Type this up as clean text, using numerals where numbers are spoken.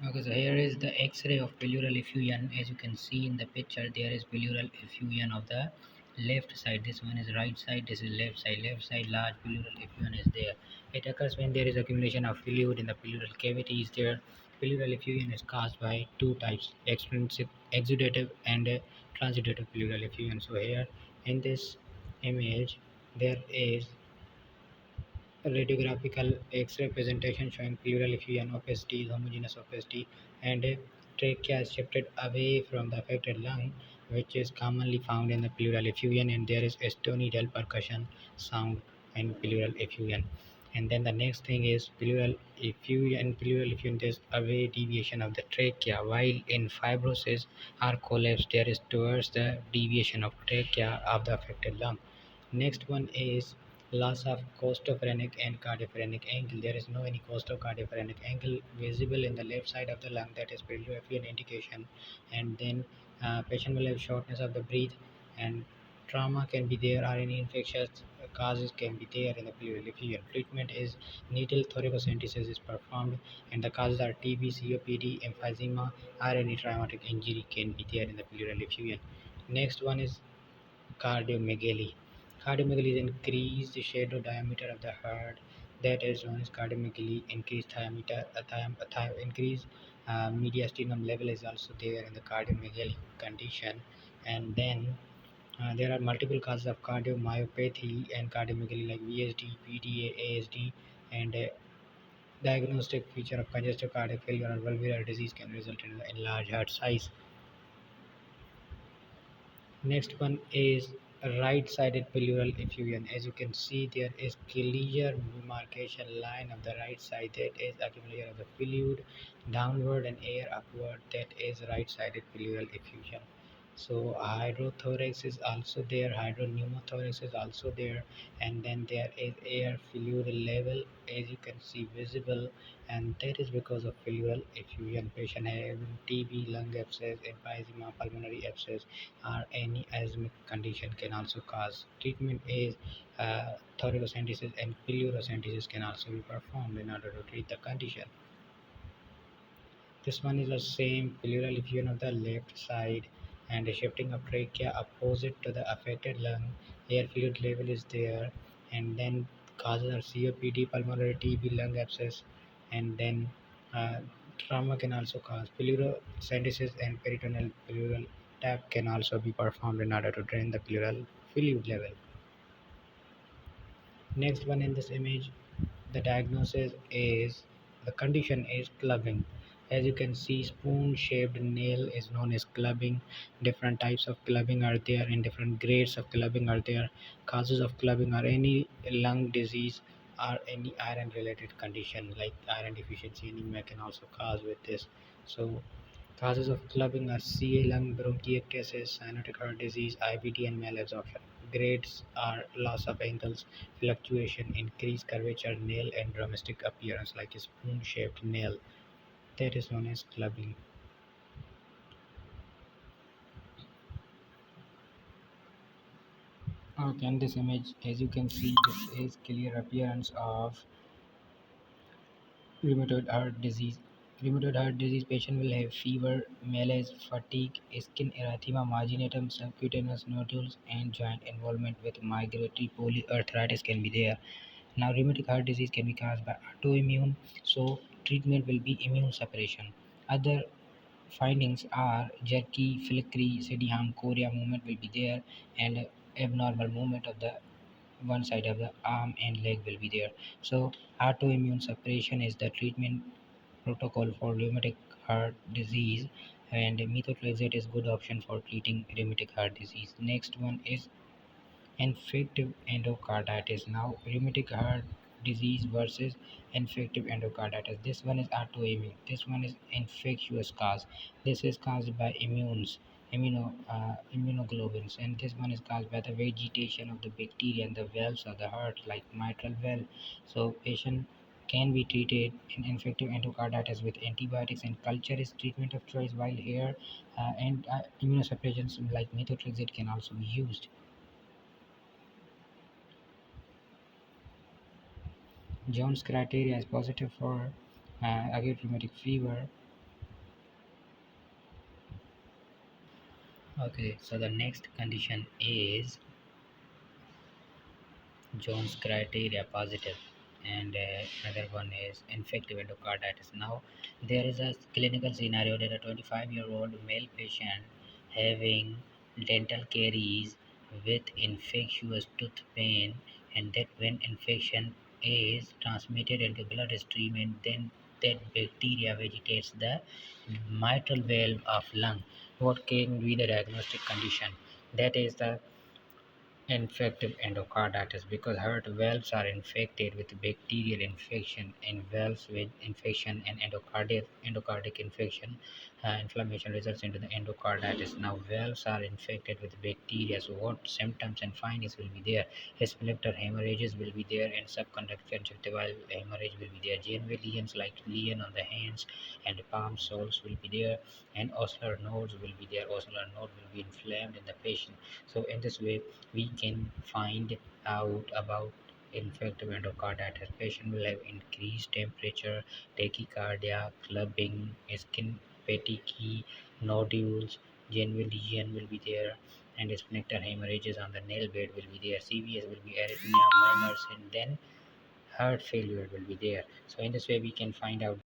Okay, so here is the X-ray of pleural effusion. As you can see in the picture, there is pleural effusion of the left side. This one is right side. This is left side. Left side large pleural effusion is there. It occurs when there is accumulation of fluid in the pleural cavity. Is there? Pleural effusion is caused by two types: extrinsic, exudative, and transudative pleural effusion. So here in this image, there is radiographical X-ray presentation showing pleural effusion, opacity is homogeneous opacity, and trachea is shifted away from the affected lung, which is commonly found in the pleural effusion, and there is estonial percussion sound in pleural effusion. And then the next thing is pleural effusion. Pleural effusion is away deviation of the trachea, while in fibrosis or collapse there is towards the deviation of trachea of the affected lung. Next one is loss of costophrenic and cardiophrenic angle. There is no any costocardiophrenic angle visible in the left side of the lung, that is pleurophilia indication. And then patient will have shortness of the breath, and trauma can be there, or any infectious causes can be there in the pleural effusion. Treatment is needle thoracocentesis is performed, and the causes are TB, COPD, emphysema, or any traumatic injury can be there in the pleural effusion. Next one is cardiomegaly. Cardiomegaly is increased shadow diameter of the heart, that is known as cardiomegaly. Increased diameter, increased mediastinum level is also there in the cardiomegaly condition. And then there are multiple causes of cardiomyopathy and cardiomegaly like VSD, PDA, ASD, and diagnostic feature of congestive cardiac failure or valvular disease can result in enlarged heart size. Next one is right-sided pleural effusion. As you can see, there is clear demarcation line of the right side, that is accumulation of the fluid downward and air upward, that is right-sided pleural effusion. So hydrothorax is also there, hydropneumothorax is also there, and then there is air fluid level, as you can see visible, and that is because of pleural effusion. Patient having TB, lung abscess, emphysema, pulmonary abscess, or any asthmatic condition can also cause. Treatment is thoracentesis and pleurocentesis can also be performed in order to treat the condition. This one is the same pleural effusion of the left side, and a shifting of trachea opposite to the affected lung. Air fluid level is there, and then causes are COPD, pulmonary TB, lung abscess, and then uh, trauma can also cause. Pleurocentesis and peritoneal pleural tap can also be performed in order to drain the pleural fluid level. Next one in this image, the diagnosis is, the condition is clubbing. As you can see, spoon shaped nail is known as clubbing. Different types of clubbing are there, and different grades of clubbing are there. Causes of clubbing are any lung disease or any iron related condition like iron deficiency anemia can also cause with this. So causes of clubbing are CA, lung bronchiectasis, cyanotic heart disease, IBD, and malabsorption. Grades are loss of angles, fluctuation, increased curvature, nail, and drumstick appearance like a spoon-shaped nail. That is known as clubbing. Okay, in this image, as you can see, this is clear appearance of rheumatoid heart disease. Rheumatoid heart disease patient will have fever, malaise, fatigue, skin erythema marginatum, subcutaneous nodules, and joint involvement with migratory polyarthritis can be there. Now, rheumatic heart disease can be caused by autoimmune, so treatment will be immune suppression. Other findings are jerky, flickery, Siddham, chorea movement will be there, and abnormal movement of the one side of the arm and leg will be there. So autoimmune suppression is the treatment protocol for rheumatic heart disease, and methotrexate is good option for treating rheumatic heart disease. Next one is infective endocarditis. Now, rheumatic heart disease versus infective endocarditis. This one is autoimmune. This one is infectious cause. This is caused by immunoglobulins, and this one is caused by the vegetation of the bacteria in the valves of the heart, like mitral valve. So, patient can be treated in infective endocarditis with antibiotics, and culture is treatment of choice. While here and immunosuppressants like methotrexate can also be used. Jones criteria is positive for acute rheumatic fever, Okay, so the next condition is Jones criteria positive, and another one is infective endocarditis. Now, there is a clinical scenario that a 25-year-old male patient having dental caries with infectious tooth pain, and that when infection is transmitted into bloodstream, and then that bacteria vegetates the mitral valve of lung. What can be the diagnostic condition? That is the infective endocarditis, because heart valves are infected with bacterial infection, and valves with infection and endocardic infection, inflammation results into the endocarditis. Now valves are infected with bacteria, so what symptoms and findings will be there? Sphincter hemorrhages will be there, and subconductive conjunctival hemorrhage will be there. GNV lesions like lesion on the hands and palm soles will be there, and ocular nodes will be there. Ocular node will be inflamed in the patient. So in this way we can find out about infective endocarditis. Patient will have increased temperature, tachycardia, clubbing, skin fatigue, nodules, genuine lesion will be there, and sphincter hemorrhages on the nail bed will be there. CVS will be arrhythmia, murmurs, and then heart failure will be there. So in this way we can find out